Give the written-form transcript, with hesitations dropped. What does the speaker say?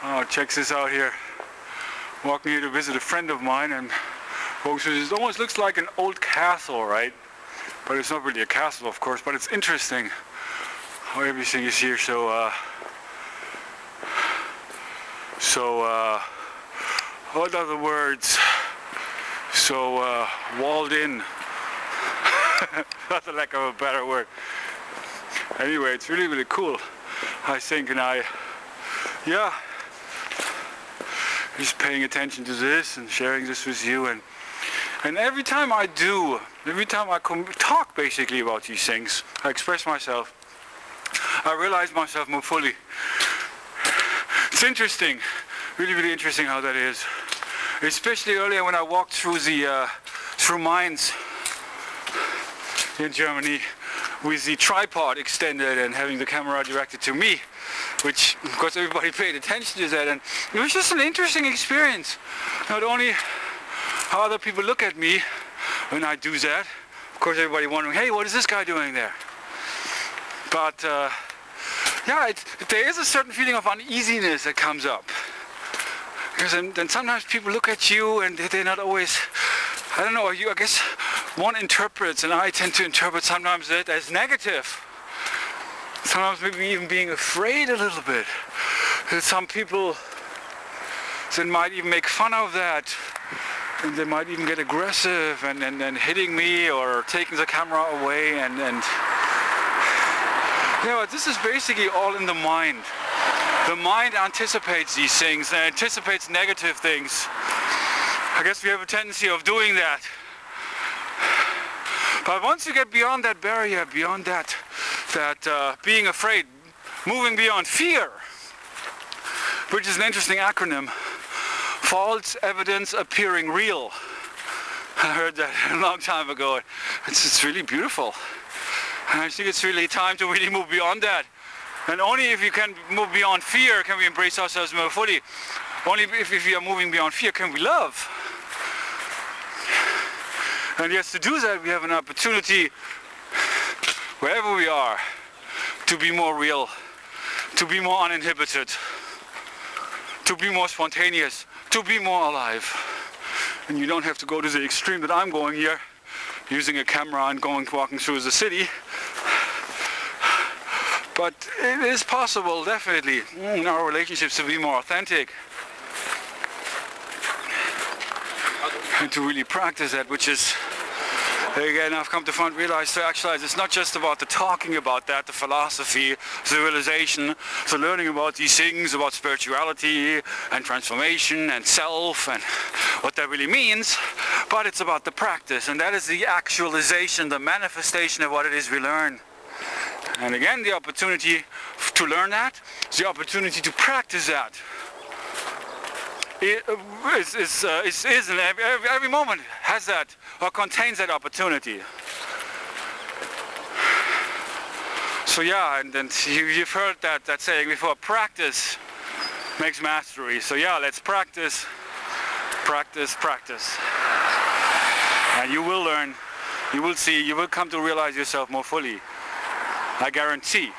Oh, check this out here. Walking here to visit a friend of mine, and folks, it almost looks like an old castle, right? But it's not really a castle, of course, but it's interesting how everything is here so what are the words? So walled in. That's a lack of a better word. Anyway, it's really, really cool, I think, and yeah, just paying attention to this and sharing this with you, and every time I talk basically about these things, I express myself, I realize myself more fully. It's interesting, really, really interesting how that is. Especially earlier when I walked through through Mainz in Germany with the tripod extended and having the camera directed to me, which of course everybody paid attention to that, and it was just an interesting experience. Not only how other people look at me when I do that, of course everybody wondering, hey, what is this guy doing there? But yeah, there is a certain feeling of uneasiness that comes up. Because then sometimes people look at you and they're not always, I don't know, I guess one interprets, and I tend to interpret sometimes that as negative. Sometimes maybe even being afraid a little bit. Some people then might even make fun of that, and they might even get aggressive and hitting me or taking the camera away, and yeah, but this is basically all in the mind. The mind anticipates these things and anticipates negative things. I guess we have a tendency of doing that. But once you get beyond that barrier, beyond that being afraid, moving beyond fear, which is an interesting acronym, false evidence appearing real. I heard that a long time ago. It's really beautiful. And I think it's really time to really move beyond that. And only if you can move beyond fear can we embrace ourselves more fully. Only if we are moving beyond fear can we love. And yes, to do that we have an opportunity, wherever we are, to be more real, to be more uninhibited, to be more spontaneous, to be more alive. And you don't have to go to the extreme that I'm going here, using a camera and walking through the city. But it is possible, definitely, in our relationships to be more authentic. And to really practice that, which is, again, I've come to realize, to actualize, it's not just about the talking about that, the philosophy, the realization, the learning about these things, about spirituality and transformation and self and what that really means, but it's about the practice, and that is the actualization, the manifestation of what it is we learn. And again, the opportunity to learn that, the opportunity to practice that, is and every moment has that or contains that opportunity. So yeah, and you've heard that saying before, practice makes mastery. So yeah, let's practice, practice, practice. And you will learn, you will see, you will come to realize yourself more fully. I guarantee.